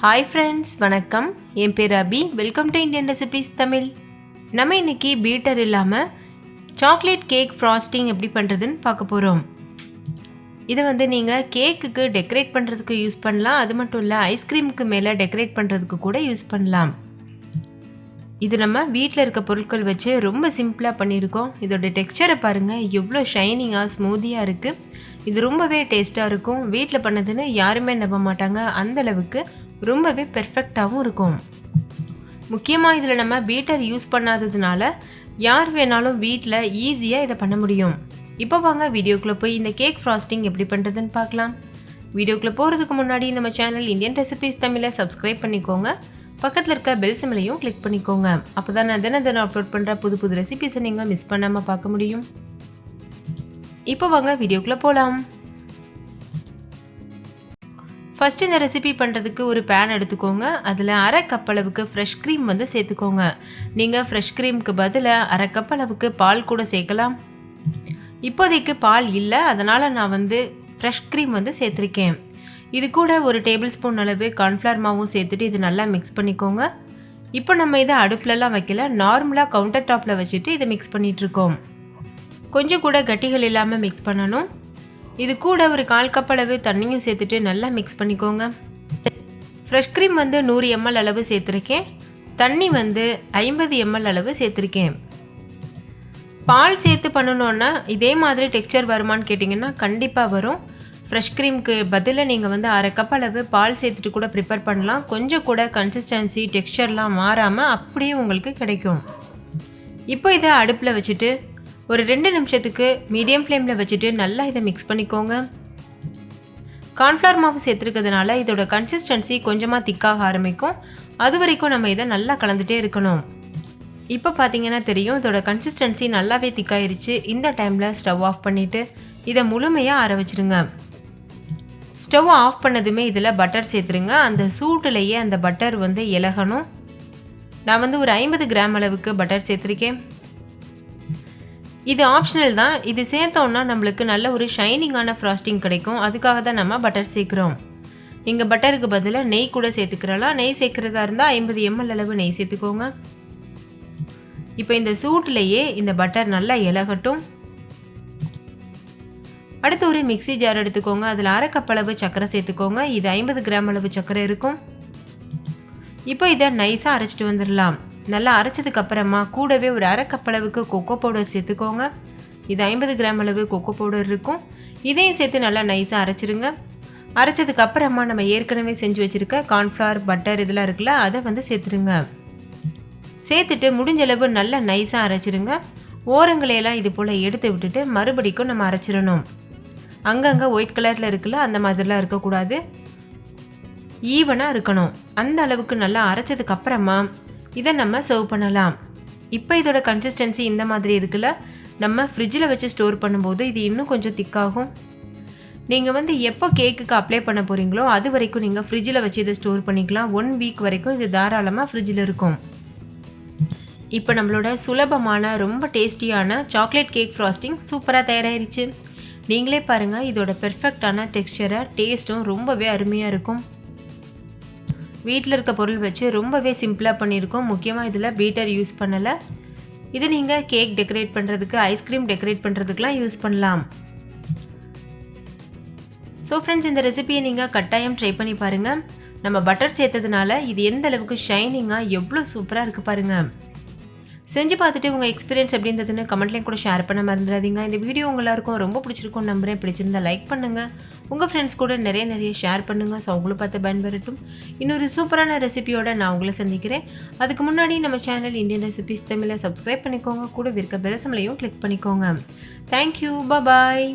Hi friends, வணக்கம். என் பேர் Abhi. Welcome to Indian recipes Tamil. நம்ம இன்னைக்கு பீட்டர் இல்லாமல் சாக்லேட் கேக் ஃப்ராஸ்டிங் எப்படி பண்ணுறதுன்னு பார்க்க போகிறோம். இதை நீங்கள் கேக்குக்கு டெக்கரேட் பண்ணுறதுக்கு யூஸ் பண்ணலாம். அது மட்டும் இல்லை, ஐஸ்கிரீமுக்கு மேலே டெக்கரேட் பண்ணுறதுக்கு கூட யூஸ் பண்ணலாம். இது நம்ம வீட்டில் இருக்க பொருட்கள் வச்சு ரொம்ப சிம்பிளாக பண்ணியிருக்கோம். இதோட டெக்ஸ்சரை பாருங்கள், எவ்வளோ ஷைனிங்காக ஸ்மூதியாக இருக்குது. இது ரொம்பவே டேஸ்ட்டாக இருக்கும். வீட்டில் பண்ணதுன்னு யாருமே நம்ப மாட்டாங்க. அந்தளவுக்கு ரொம்பவே பெர்ஃபெக்டாகவும் இருக்கும். முக்கியமாக இதில் நம்ம பீட்டர் யூஸ் பண்ணாததுனால யார் வேணாலும் வீட்டில் ஈஸியாக இதை பண்ண முடியும். இப்போ வாங்க வீடியோக்குள்ளே போய் இந்த கேக் ஃப்ராஸ்டிங் எப்படி பண்ணுறதுன்னு பார்க்கலாம். வீடியோக்குள்ளே போகிறதுக்கு முன்னாடி நம்ம சேனல் இந்தியன் ரெசிபீஸ் தமிழை சப்ஸ்கிரைப் பண்ணிக்கோங்க. பக்கத்தில் இருக்க பெல் சிம்லையும் கிளிக் பண்ணிக்கோங்க. அப்போ தான் நான் தினம் அப்லோட் பண்ணுற புது புது ரெசிபீஸை நீங்கள் மிஸ் பண்ணாமல் பார்க்க முடியும். இப்போ வாங்க வீடியோக்குள்ளே போகலாம். ஃபஸ்ட் இந்த ரெசிபி பண்ணுறதுக்கு ஒரு பேன் எடுத்துக்கோங்க. அதில் அரை கப் அளவுக்கு ஃப்ரெஷ் க்ரீம் சேர்த்துக்கோங்க. நீங்கள் ஃப்ரெஷ் க்ரீமுக்கு பதிலாக அரை கப் அளவுக்கு பால் கூட சேர்க்கலாம். இப்போதைக்கு பால் இல்லை, அதனால் நான் ஃப்ரெஷ் க்ரீம் சேர்த்துருக்கேன். இது கூட ஒரு டேபிள் ஸ்பூன் அளவு கார்ன்ஃப்ளவர் மாவும் சேர்த்துட்டு இது நல்லா மிக்ஸ் பண்ணிக்கோங்க. இப்போ நம்ம இதை அடுப்புலலாம் வைக்கல, நார்மலாக கவுண்டர் டாப்பில் வச்சுட்டு இதை மிக்ஸ் பண்ணிகிட்ருக்கோம். கொஞ்சம் கூட கட்டிகள் இல்லாமல் மிக்ஸ் பண்ணணும். இது கூட ஒரு 1/4 கப் அளவு தண்ணியும் சேர்த்துட்டு நல்லா மிக்ஸ் பண்ணிக்கோங்க. ஃப்ரெஷ் க்ரீம் 100 ml அளவு சேர்த்துருக்கேன். தண்ணி 50 ml அளவு சேர்த்துருக்கேன். பால் சேர்த்து பண்ணணுன்னா இதே மாதிரி டெக்ஸ்சர் வருமானு கேட்டிங்கன்னா கண்டிப்பாக வரும். ஃப்ரெஷ் க்ரீமுக்கு பதிலாக நீங்கள் அரை கப் அளவு பால் சேர்த்துட்டு கூட ப்ரிப்பேர் பண்ணலாம். கொஞ்சம் கூட கன்சிஸ்டன்சி டெக்ஸ்சர்லாம் மாறாமல் அப்படியே உங்களுக்கு கிடைக்கும். இப்போ இதை அடுப்பில் வச்சுட்டு ஒரு 2 நிமிஷத்துக்கு மீடியம் ஃப்ளேமில் வச்சுட்டு நல்லா இதை மிக்ஸ் பண்ணிக்கோங்க. கார்ன்ஃப்ளவர் மாவு சேர்த்துருக்கிறதுனால இதோட கன்சிஸ்டன்சி கொஞ்சமாக திக்காக ஆரம்பிக்கும். அது வரைக்கும் நம்ம இதை நல்லா கலந்துகிட்டே இருக்கணும். இப்போ பார்த்தீங்கன்னா தெரியும், இதோட கன்சிஸ்டன்சி நல்லாவே திக்காயிருச்சு. இந்த டைமில் ஸ்டவ் ஆஃப் பண்ணிவிட்டு இதை முழுமையாக ஆற வச்சுருங்க. ஸ்டவ் ஆஃப் பண்ணதுமே இதில் பட்டர் சேர்த்துருங்க. அந்த சூட்டுலேயே அந்த பட்டர் இலகணும். நான் ஒரு 50 கிராம் அளவுக்கு பட்டர் சேர்த்துருக்கேன். இது ஆப்ஷனல் தான். இது சேர்த்தோன்னா நம்மளுக்கு நல்ல ஒரு ஷைனிங்கான ஃப்ராஸ்டிங் கிடைக்கும். அதுக்காக தான் நம்ம பட்டர் சேர்க்குறோம். நீங்கள் பட்டருக்கு பதிலாக நெய் கூட சேர்த்துக்கிறலாம். நெய் சேர்க்குறதா இருந்தால் 50 ml அளவு நெய் சேர்த்துக்கோங்க. இப்போ இந்த சூட்லேயே இந்த பட்டர் நல்லா இலகட்டும். அடுத்து ஒரு மிக்ஸி ஜார் எடுத்துக்கோங்க. அதில் அரை கப் அளவு சர்க்கரை சேர்த்துக்கோங்க. இது 50 கிராம் அளவு சர்க்கரை இருக்கும். இப்போ இதை நைஸாக அரைச்சிட்டு வந்துடலாம். நல்லா அரைச்சதுக்கு அப்புறமா கூடவே ஒரு அரை கப் அளவுக்கு கொக்கோ பவுடர் சேர்த்துக்கோங்க. இது 50 கிராம் அளவு கொக்கோ பவுடர் இருக்கும். இதையும் சேர்த்து நல்லா நைஸாக அரைச்சிருங்க. அரைச்சதுக்கு அப்புறமா நம்ம ஏற்கனவே செஞ்சு வச்சுருக்க கார்ன்ஃப்ளவர் பட்டர் இதெல்லாம் இருக்குல்ல, அதை சேர்த்துருங்க. சேர்த்துட்டு முடிஞ்சளவு நல்லா நைஸாக அரைச்சிருங்க. ஓரங்களையெல்லாம் இது போல் எடுத்து விட்டுட்டு மறுபடிக்கும் நம்ம அரைச்சிடணும். அங்கங்கே ஒயிட் கலரில் இருக்குல்ல, அந்த மாதிரிலாம் இருக்கக்கூடாது, ஈவனாக இருக்கணும். அந்த அளவுக்கு நல்லா அரைச்சதுக்கு அப்புறமா இதை நம்ம சர்வ் பண்ணலாம். இப்போ இதோட கன்சிஸ்டன்சி இந்த மாதிரி இருக்குல்ல, நம்ம ஃப்ரிட்ஜில் வச்சு ஸ்டோர் பண்ணும்போது இது இன்னும் கொஞ்சம் திக்காகும். நீங்கள் எப்போ கேக்குக்கு அப்ளை பண்ண போகிறீங்களோ அது வரைக்கும் நீங்கள் ஃப்ரிட்ஜில் வச்சு இதை ஸ்டோர் பண்ணிக்கலாம். 1 வீக் வரைக்கும் இது தாராளமாக ஃப்ரிட்ஜில் இருக்கும். இப்போ நம்மளோட சுலபமான ரொம்ப டேஸ்டியான சாக்லேட் கேக் ஃப்ராஸ்டிங் சூப்பராக தயாராகிருச்சு. நீங்களே பாருங்கள், இதோட பெர்ஃபெக்டான டெக்ஸ்சரை டேஸ்ட்டும் ரொம்பவே அருமையாக இருக்கும். வீட்டில் இருக்க பொருள் வச்சு ரொம்பவே சிம்பிளாக பண்ணியிருக்கோம். முக்கியமாக இதில் பீட்டர் யூஸ் பண்ணலை. இது நீங்கள் கேக் டெக்கரேட் பண்ணுறதுக்கு, ஐஸ்கிரீம் டெக்கரேட் பண்ணுறதுக்கெலாம் யூஸ் பண்ணலாம். ஸோ ஃப்ரெண்ட்ஸ், இந்த ரெசிபியை நீங்கள் கட்டாயம் ட்ரை பண்ணி பாருங்கள். நம்ம பட்டர் சேர்த்ததுனால இது எந்த அளவுக்கு ஷைனிங்காக எவ்வளோ சூப்பராக இருக்குது பாருங்கள். செஞ்சு பார்த்துட்டு உங்கள் எக்ஸ்பீரியன்ஸ் எப்படி இருந்ததுன்னு கமெண்ட்லேயும் கூட ஷேர் பண்ண மறந்துடாதீங்க. இந்த வீடியோ எல்லாருக்கும் ரொம்ப பிடிச்சிருக்கும் நம்புறேன். பிடிச்சிருந்தா லைக் பண்ணுங்கள். உங்கள் ஃப்ரெண்ட்ஸ் கூட நிறைய ஷேர் பண்ணுங்கள். ஸோ அவங்களும் பார்த்து பயன்பெறட்டும். இன்னொரு சூப்பரான ரெசிபியோட நான் உங்களை சந்திக்கிறேன். அதுக்கு முன்னாடி நம்ம சேனல் இந்தியன் ரெசிபீஸ் தமிழை சப்ஸ்கிரைப் பண்ணிக்கோங்க. கூட இருக்க பெல் சிம்பலையும் கிளிக் பண்ணிக்கோங்க. தேங்க்யூ, பாய்.